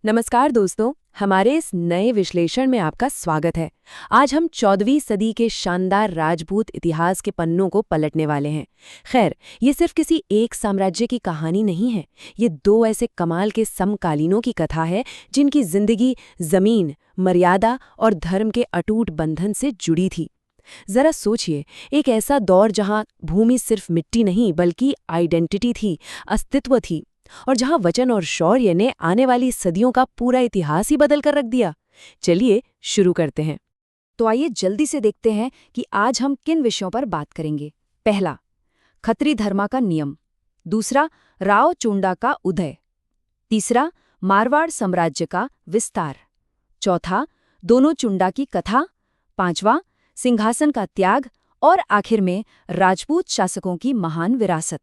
नमस्कार दोस्तों, हमारे इस नए विश्लेषण में आपका स्वागत है। आज हम 14वीं सदी के शानदार राजपूत इतिहास के पन्नों को पलटने वाले हैं। खैर, ये सिर्फ किसी एक साम्राज्य की कहानी नहीं है। ये दो ऐसे कमाल के समकालीनों की कथा है जिनकी जिंदगी जमीन, मर्यादा और धर्म के अटूट बंधन से जुड़ी थी। जरा सोचिए, एक ऐसा दौर जहां भूमि सिर्फ मिट्टी नहीं बल्कि आइडेंटिटी थी, अस्तित्व थी, और जहां वचन और शौर्य ने आने वाली सदियों का पूरा इतिहास ही बदल कर रख दिया। चलिए शुरू करते हैं। तो आइए जल्दी से देखते हैं कि आज हम किन विषयों पर बात करेंगे। पहला, खत्री धर्मा का नियम। दूसरा, राव चुंडा का उदय। तीसरा, मारवाड़ साम्राज्य का विस्तार। चौथा, दोनों चुंडा की कथा। पांचवा, सिंहासन का त्याग। और आखिर में राजपूत शासकों की महान विरासत।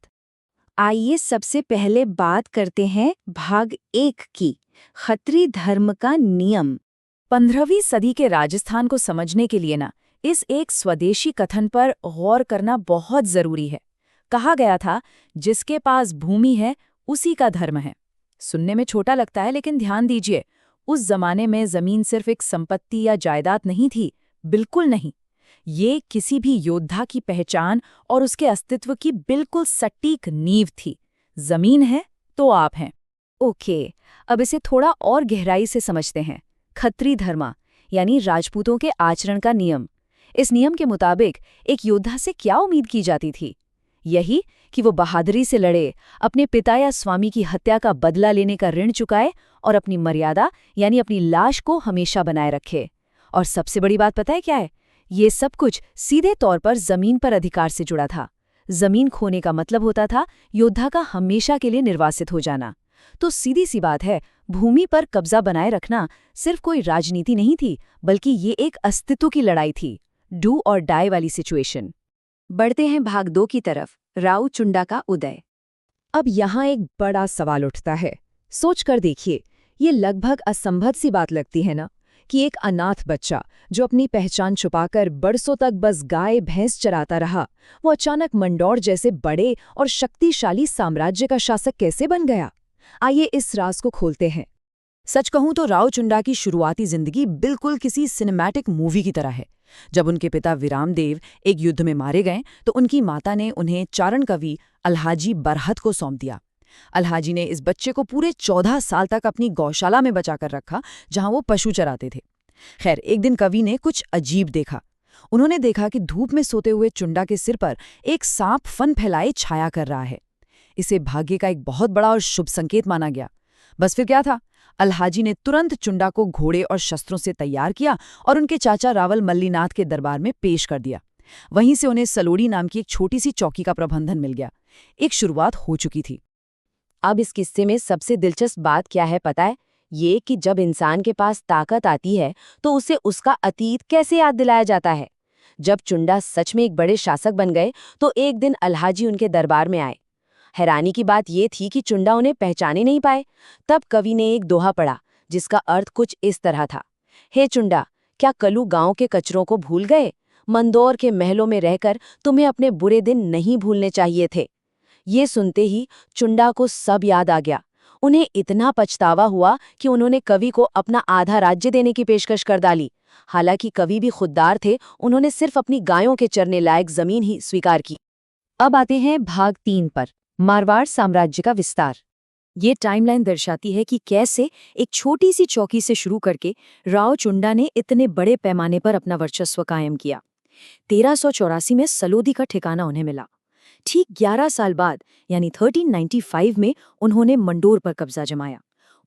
आइए सबसे पहले बात करते हैं भाग 1 की, खत्री धर्म का नियम। 15वीं सदी के राजस्थान को समझने के लिए इस एक स्वदेशी कथन पर गौर करना बहुत जरूरी है। कहा गया था, जिसके पास भूमि है उसी का धर्म है। सुनने में छोटा लगता है, लेकिन ध्यान दीजिए, उस जमाने में जमीन सिर्फ एक संपत्ति या जायदाद नहीं थी, बिल्कुल नहीं। ये किसी भी योद्धा की पहचान और उसके अस्तित्व की बिल्कुल सटीक नींव थी। जमीन है तो आप हैं। ओके, अब इसे थोड़ा और गहराई से समझते हैं। खत्री धर्मा यानी राजपूतों के आचरण का नियम। इस नियम के मुताबिक एक योद्धा से क्या उम्मीद की जाती थी? यही कि वो बहादुरी से लड़े, अपने पिता या स्वामी की हत्या का बदला लेने का ऋण चुकाए और अपनी मर्यादा यानी अपनी लाश को हमेशा बनाए रखे। और सबसे बड़ी बात पता है क्या है? ये सब कुछ सीधे तौर पर जमीन पर अधिकार से जुड़ा था। जमीन खोने का मतलब होता था योद्धा का हमेशा के लिए निर्वासित हो जाना। तो सीधी सी बात है, भूमि पर कब्जा बनाए रखना सिर्फ कोई राजनीति नहीं थी, बल्कि ये एक अस्तित्व की लड़ाई थी, डू और डाई वाली सिचुएशन। बढ़ते हैं भाग 2 की तरफ, राव चुंडा का उदय। अब यहाँ एक बड़ा सवाल उठता है। सोच कर देखिए, ये लगभग असंभव सी बात लगती है ना, कि एक अनाथ बच्चा जो अपनी पहचान छुपाकर बरसों तक बस गाय भैंस चराता रहा, वो अचानक मंडौर जैसे बड़े और शक्तिशाली साम्राज्य का शासक कैसे बन गया? आइए इस राज को खोलते हैं। सच कहूं तो राव चुंडा की शुरुआती जिंदगी बिल्कुल किसी सिनेमैटिक मूवी की तरह है। जब उनके पिता विरामदेव एक युद्ध में मारे गए तो उनकी माता ने उन्हें चारण कवि अलहाजी बरहत को सौंप दिया। अलहाजी ने इस बच्चे को पूरे 14 साल तक अपनी गौशाला में बचाकर रखा, जहां वो पशु चराते थे। खैर, एक दिन कवि ने कुछ अजीब देखा। उन्होंने देखा कि धूप में सोते हुए चुंडा के सिर पर एक सांप फन फैलाए छाया कर रहा है। इसे भाग्य का एक बहुत बड़ा और शुभ संकेत माना गया। बस फिर क्या था? अलहाजी ने तुरंत चुंडा को घोड़े और शस्त्रों से तैयार किया और उनके चाचा रावल मल्लीनाथ के दरबार में पेश कर दिया। वहीं से उन्हें सलोड़ी नाम की एक छोटी सी चौकी का प्रबंधन मिल गया। एक शुरुआत हो चुकी थी। अब इस किस्से में सबसे दिलचस्प बात क्या है पता है? ये कि जब इंसान के पास ताकत आती है तो उसे उसका अतीत कैसे याद दिलाया जाता है। जब चुंडा सच में एक बड़े शासक बन गए तो एक दिन अलहाजी उनके दरबार में आए। हैरानी की बात ये थी कि चुंडा उन्हें पहचाने नहीं पाए। तब कवि ने एक दोहा पढ़ा जिसका अर्थ कुछ इस तरह था, हे चुंडा, क्या कलू गांव के कचरों को भूल गए? मंदौर के महलों में रहकर तुम्हें अपने बुरे दिन नहीं भूलने चाहिए थे। ये सुनते ही चुंडा को सब याद आ गया। उन्हें इतना पछतावा हुआ कि उन्होंने कवि को अपना आधा राज्य देने की पेशकश कर डाली। हालांकि कवि भी खुददार थे, उन्होंने सिर्फ अपनी गायों के चरने लायक जमीन ही स्वीकार की। अब आते हैं भाग 3 पर, मारवाड़ साम्राज्य का विस्तार। ये टाइमलाइन दर्शाती है कि कैसे एक छोटी सी चौकी से शुरू करके राव चुंडा ने इतने बड़े पैमाने पर अपना वर्चस्व कायम किया। 1384 में सलोदी का ठिकाना उन्हें मिला। ठीक 11 साल बाद यानी 1395 में उन्होंने मंडोर पर कब्जा जमाया।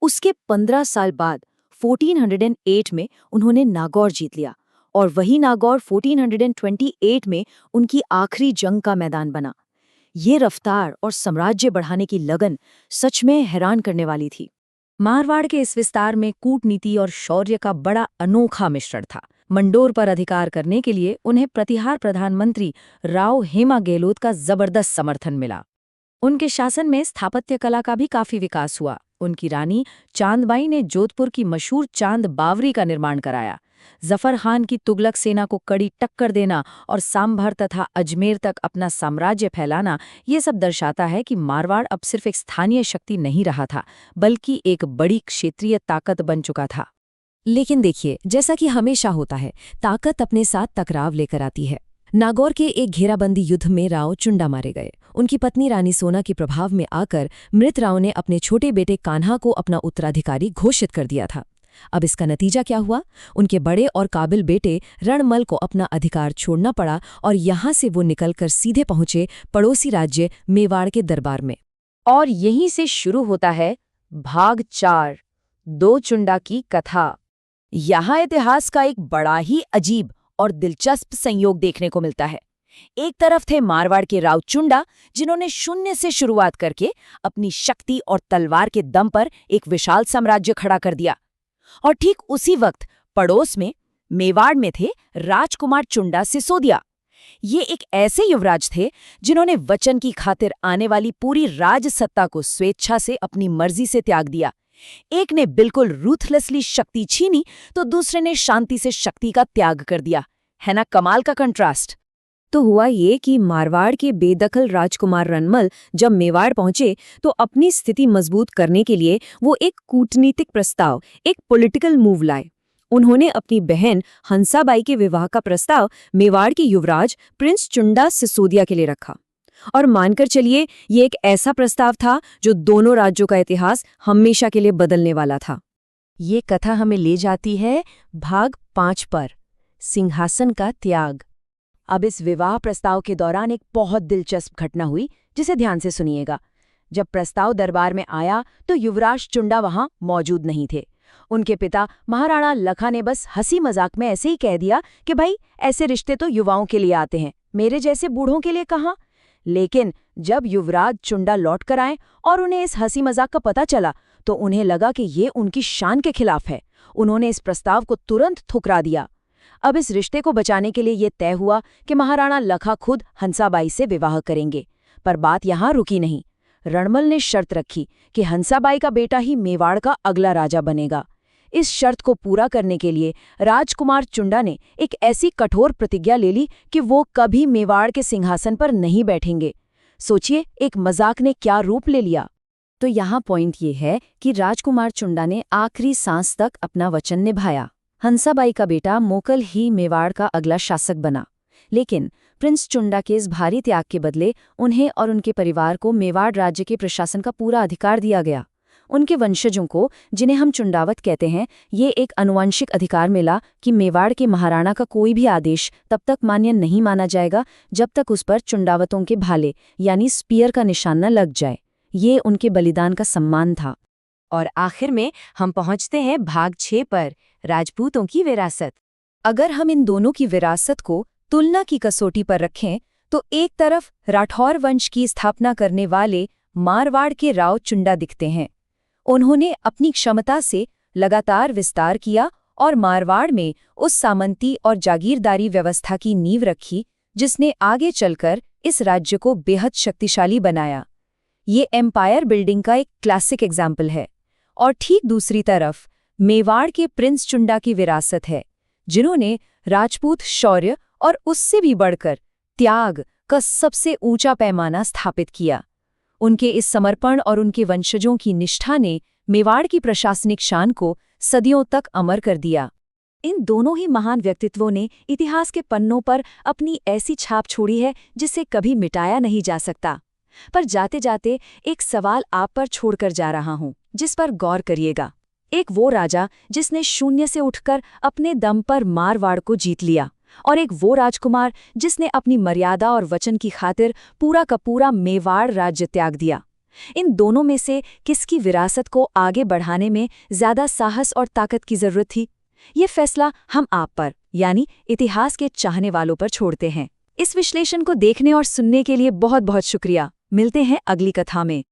उसके 15 साल बाद 1408 में उन्होंने नागौर जीत लिया और वही नागौर 1428 में उनकी आखिरी जंग का मैदान बना। ये रफ्तार और साम्राज्य बढ़ाने की लगन सच में हैरान करने वाली थी। मारवाड़ के इस विस्तार में कूटनीति और शौर्य का बड़ा अनोखा मिश्रण था। मंडोर पर अधिकार करने के लिए उन्हें प्रतिहार प्रधानमंत्री राव हेमा गहलोत का जबरदस्त समर्थन मिला। उनके शासन में स्थापत्य कला का भी काफी विकास हुआ। उनकी रानी चांदबाई ने जोधपुर की मशहूर चांद बावरी का निर्माण कराया, जफर खान की तुगलक सेना को कड़ी टक्कर देना और सांभर तथा अजमेर तक अपना साम्राज्य फैलाना, ये सब दर्शाता है कि मारवाड़ अब सिर्फ एक स्थानीय शक्ति नहीं रहा था, बल्कि एक बड़ी क्षेत्रीय ताकत बन चुका था। लेकिन देखिए, जैसा कि हमेशा होता है, ताकत अपने साथ टकराव लेकर आती है। नागौर के एक घेराबंदी युद्ध में राव चुंडा मारे गए। उनकी पत्नी रानी सोना के प्रभाव में आकर मृत राव ने अपने छोटे बेटे कान्हा को अपना उत्तराधिकारी घोषित कर दिया था। अब इसका नतीजा क्या हुआ? उनके बड़े और काबिल बेटे रणमल को अपना अधिकार छोड़ना पड़ा और यहाँ से वो निकलकर सीधे पहुंचे पड़ोसी राज्य मेवाड़ के दरबार में। और यहीं से शुरू होता है भाग 4, दो चुंडा की कथा। यहाँ इतिहास का एक बड़ा ही अजीब और दिलचस्प संयोग देखने को मिलता है। एक तरफ थे मारवाड़ के राव चुंडा, जिन्होंने शून्य से शुरुआत करके अपनी शक्ति और तलवार के दम पर एक विशाल साम्राज्य खड़ा कर दिया। और ठीक उसी वक्त पड़ोस में मेवाड़ में थे राजकुमार चुंडा सिसोदिया। ये एक ऐसे युवराज थे जिन्होंने वचन की खातिर आने वाली पूरी राजसत्ता को स्वेच्छा से अपनी मर्जी से त्याग दिया। एक ने बिल्कुल रूथलेसली शक्ति छीनी, तो दूसरे ने शांति से शक्ति का त्याग कर दिया। है ना कमाल का कंट्रास्ट? तो हुआ ये कि मारवाड़ के बेदखल राजकुमार रणमल जब मेवाड़ पहुंचे तो अपनी स्थिति मजबूत करने के लिए वो एक कूटनीतिक प्रस्ताव, एक पॉलिटिकल मूव लाए। उन्होंने अपनी बहन हंसाबाई के विवाह का प्रस्ताव मेवाड़ के युवराज प्रिंस चुंडा सिसोदिया के लिए रखा। और मानकर चलिए, ये एक ऐसा प्रस्ताव था जो दोनों राज्यों का इतिहास हमेशा के लिए बदलने वाला था। ये कथा हमें ले जाती है भाग 5 पर, सिंहासन का त्याग। अब इस विवाह प्रस्ताव के दौरान एक बहुत दिलचस्प घटना हुई, जिसे ध्यान से सुनिएगा। जब प्रस्ताव दरबार में आया तो युवराज चुंडा वहां मौजूद नहीं थे। उनके पिता महाराणा लखा ने बस हंसी मजाक में ऐसे ही कह दिया कि भाई, ऐसे रिश्ते तो युवाओं के लिए आते हैं, मेरे जैसे बूढ़ों के लिए कहाँ। लेकिन जब युवराज चुंडा लौट कर आए और उन्हें इस हंसी मजाक का पता चला, तो उन्हें लगा कि ये उनकी शान के खिलाफ है। उन्होंने इस प्रस्ताव को तुरंत ठुकरा दिया। अब इस रिश्ते को बचाने के लिए ये तय हुआ कि महाराणा लखा खुद हंसाबाई से विवाह करेंगे। पर बात यहाँ रुकी नहीं। रणमल ने शर्त रखी कि हंसाबाई का बेटा ही मेवाड़ का अगला राजा बनेगा। इस शर्त को पूरा करने के लिए राजकुमार चुंडा ने एक ऐसी कठोर प्रतिज्ञा ले ली कि वो कभी मेवाड़ के सिंहासन पर नहीं बैठेंगे। सोचिए, एक मजाक ने क्या रूप ले लिया। तो यहाँ पॉइंट ये है कि राजकुमार चुंडा ने आखिरी सांस तक अपना वचन निभाया। हंसाबाई का बेटा मोकल ही मेवाड़ का अगला शासक बना। लेकिन प्रिंस चुंडा के इस भारी त्याग के बदले उन्हें और उनके परिवार को मेवाड़ राज्य के प्रशासन का पूरा अधिकार दिया गया। उनके वंशजों को, जिन्हें हम चुंडावत कहते हैं, ये एक आनुवंशिक अधिकार मिला कि मेवाड़ के महाराणा का कोई भी आदेश तब तक मान्य नहीं माना जाएगा जब तक उस पर चुंडावतों के भाले यानी स्पीयर का निशान न लग जाए। ये उनके बलिदान का सम्मान था। और आखिर में हम पहुंचते हैं भाग 6 पर, राजपूतों की विरासत। अगर हम इन दोनों की विरासत को तुलना की कसौटी पर रखें तो एक तरफ राठौर वंश की स्थापना करने वाले मारवाड़ के राव चुंडा दिखते हैं। उन्होंने अपनी क्षमता से लगातार विस्तार किया और मारवाड़ में उस सामंती और जागीरदारी व्यवस्था की नींव रखी जिसने आगे चलकर इस राज्य को बेहद शक्तिशाली बनाया। ये एम्पायर बिल्डिंग का एक क्लासिक एग्जाम्पल है। और ठीक दूसरी तरफ मेवाड़ के प्रिंस चुंडा की विरासत है, जिन्होंने राजपूत शौर्य और उससे भी बढ़कर त्याग का सबसे ऊंचा पैमाना स्थापित किया। उनके इस समर्पण और उनके वंशजों की निष्ठा ने मेवाड़ की प्रशासनिक शान को सदियों तक अमर कर दिया। इन दोनों ही महान व्यक्तित्वों ने इतिहास के पन्नों पर अपनी ऐसी छाप छोड़ी है जिसे कभी मिटाया नहीं जा सकता। पर जाते जाते एक सवाल आप पर छोड़कर जा रहा हूं, जिस पर गौर करिएगा। एक वो राजा जिसने शून्य से उठकर अपने दम पर मारवाड़ को जीत लिया, और एक वो राजकुमार जिसने अपनी मर्यादा और वचन की खातिर पूरा का पूरा मेवाड़ राज्य त्याग दिया। इन दोनों में से किसकी विरासत को आगे बढ़ाने में ज्यादा साहस और ताकत की जरूरत थी? ये फैसला हम आप पर, यानी इतिहास के चाहने वालों पर छोड़ते हैं। इस विश्लेषण को देखने और सुनने के लिए बहुत बहुत शुक्रिया। मिलते हैं अगली कथा में।